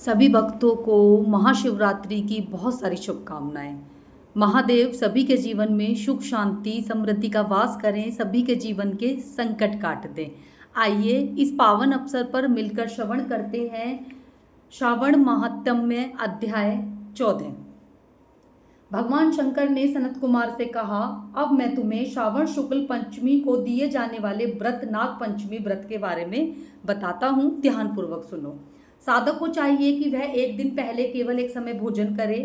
सभी भक्तों को महाशिवरात्रि की बहुत सारी शुभकामनाएं। महादेव सभी के जीवन में सुख शांति समृद्धि का वास करें, सभी के जीवन के संकट काट दें। आइए इस पावन अवसर पर मिलकर श्रवण करते हैं श्रावण महात्म्य अध्याय 14। भगवान शंकर ने सनत कुमार से कहा, अब मैं तुम्हें श्रावण शुक्ल पंचमी को दिए जाने वाले व्रत नाग पंचमी व्रत के बारे में बताता हूँ। ध्यानपूर्वक सुनो। साधक को चाहिए कि वह एक दिन पहले केवल एक समय भोजन करे।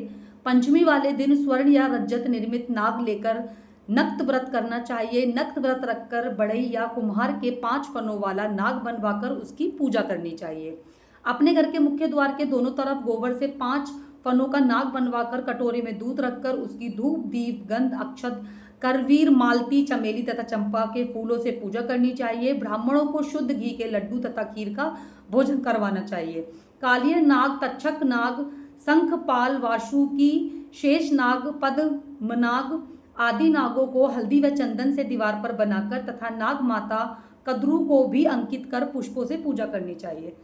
पंचमी वाले दिन स्वर्ण या रजत निर्मित नाग लेकर नक्त व्रत करना चाहिए। नक्त व्रत रखकर बढ़ई या कुम्हार के 5 फनों वाला नाग बनवाकर उसकी पूजा करनी चाहिए। अपने घर के मुख्य द्वार के दोनों तरफ गोबर से 5 फनों का नाग बनवाकर कटोरे में दूध रखकर उसकी धूप दीप गंध अक्षत करवीर मालती चमेली तथा चंपा के फूलों से पूजा करनी चाहिए। ब्राह्मणों को शुद्ध घी के लड्डू तथा खीर का भोजन करवाना चाहिए। कालिय नाग, तक्षक नाग, शंखपाल, वासुकी, शेष नाग, पद्मनाग आदि नागों को हल्दी व चंदन से दीवार पर बनाकर तथा नाग माता कद्रू को भी अंकित कर पुष्पों से पूजा करनी चाहिए।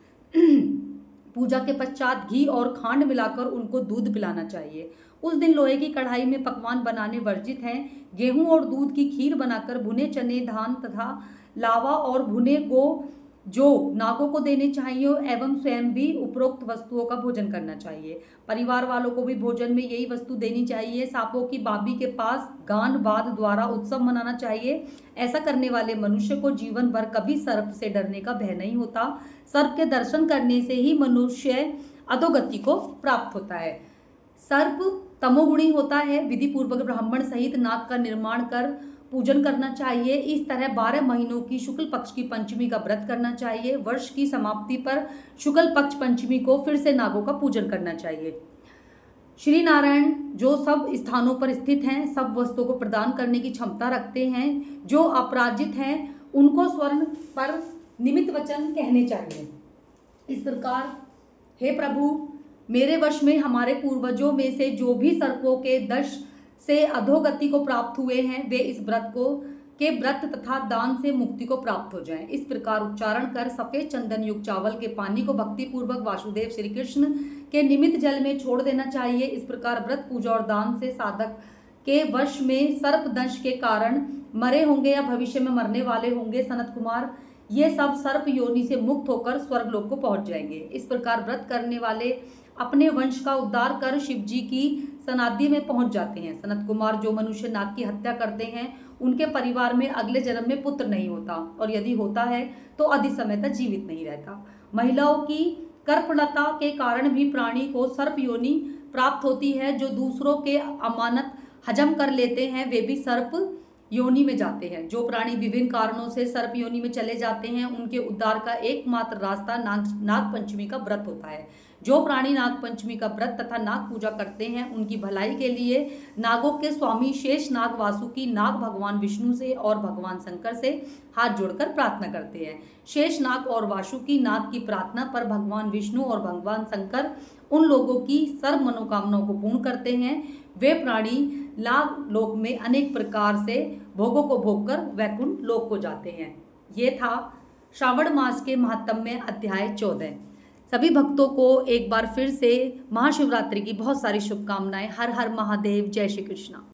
पूजा के पश्चात घी और खांड मिलाकर उनको दूध पिलाना चाहिए। उस दिन लोहे की कढ़ाई में पकवान बनाने वर्जित हैं। गेहूं और दूध की खीर बनाकर भुने चने, धान तथा लावा और भुने गो जो नागों को देने चाहिए एवं स्वयं भी उपरोक्त वस्तुओं का भोजन करना चाहिए। परिवार वालों को भी भोजन में यही वस्तु देनी चाहिए। सांपों की बाबी के पास गान बाद द्वारा उत्सव मनाना चाहिए। ऐसा करने वाले मनुष्य को जीवन भर कभी सर्प से डरने का भय नहीं होता। सर्प के दर्शन करने से ही मनुष्य अधोगति को प्राप्त होता है। सर्प तमोगुणी होता है। विधि पूर्वक ब्राह्मण सहित नाग का निर्माण कर पूजन करना चाहिए। इस तरह 12 महीनों की शुक्ल पक्ष की पंचमी का व्रत करना चाहिए। वर्ष की समाप्ति पर शुक्ल पक्ष पंचमी को फिर से नागों का पूजन करना चाहिए। श्री नारायण जो सब स्थानों पर स्थित हैं, सब वस्तुओं को प्रदान करने की क्षमता रखते हैं। जो अपराजित हैं उनको स्वर्ण पर निमित्त वचन कहने चाहिए। इस प्रकार हे प्रभु, मेरे वश में हमारे पूर्वजों में से जो भी सर्पों के दंश से अधोगति को प्राप्त हुए हैं, वे इस व्रत तथा दान से मुक्ति को प्राप्त हो जाएं। इस प्रकार उच्चारण कर सफेद चंदन युक्त चावल के पानी को भक्ति पूर्वक वासुदेव श्री कृष्ण के निमित्त जल में छोड़ देना चाहिए। इस प्रकार व्रत पूजा और दान से साधक के वश में सर्प दंश के कारण मरे होंगे या भविष्य में मरने वाले होंगे सनत कुमार, ये सब सर्प योनि से मुक्त होकर स्वर्गलोक को पहुंच जाएंगे। इस प्रकार व्रत करने वाले अपने वंश का उद्धार कर शिव जी की सनादि में पहुंच जाते हैं। सनत कुमार, जो मनुष्य नाग की हत्या करते हैं उनके परिवार में अगले जन्म में पुत्र नहीं होता, और यदि होता है तो अधिक समय तक जीवित नहीं रहता। महिलाओं की कर्पणता के कारण भी प्राणी को सर्प योनि प्राप्त होती है। जो दूसरों के अमानत हजम कर लेते हैं वे भी सर्प योनि में जाते हैं। जो प्राणी विभिन्न कारणों से सर्प योनि में चले जाते हैं उनके उद्धार का एकमात्र रास्ता नाग पंचमी का व्रत होता है। जो प्राणी नाग पंचमी का व्रत तथा नाग पूजा करते हैं उनकी भलाई के लिए नागों के स्वामी शेष नाग, वासुकी नाग भगवान विष्णु से और भगवान शंकर से हाथ जोड़कर प्रार्थना करते हैं। शेष नाग और वासुकी नाग की प्रार्थना पर भगवान विष्णु और भगवान शंकर उन लोगों की सर्व मनोकामनाओं को पूर्ण करते हैं। वे प्राणी नाग लोक में अनेक प्रकार से भोगों को भोगकर वैकुंठ लोक को जाते हैं। ये था श्रावण मास के महात्म्य अध्याय 14। सभी भक्तों को एक बार फिर से महाशिवरात्रि की बहुत सारी शुभकामनाएं। हर हर महादेव, जय श्री कृष्ण।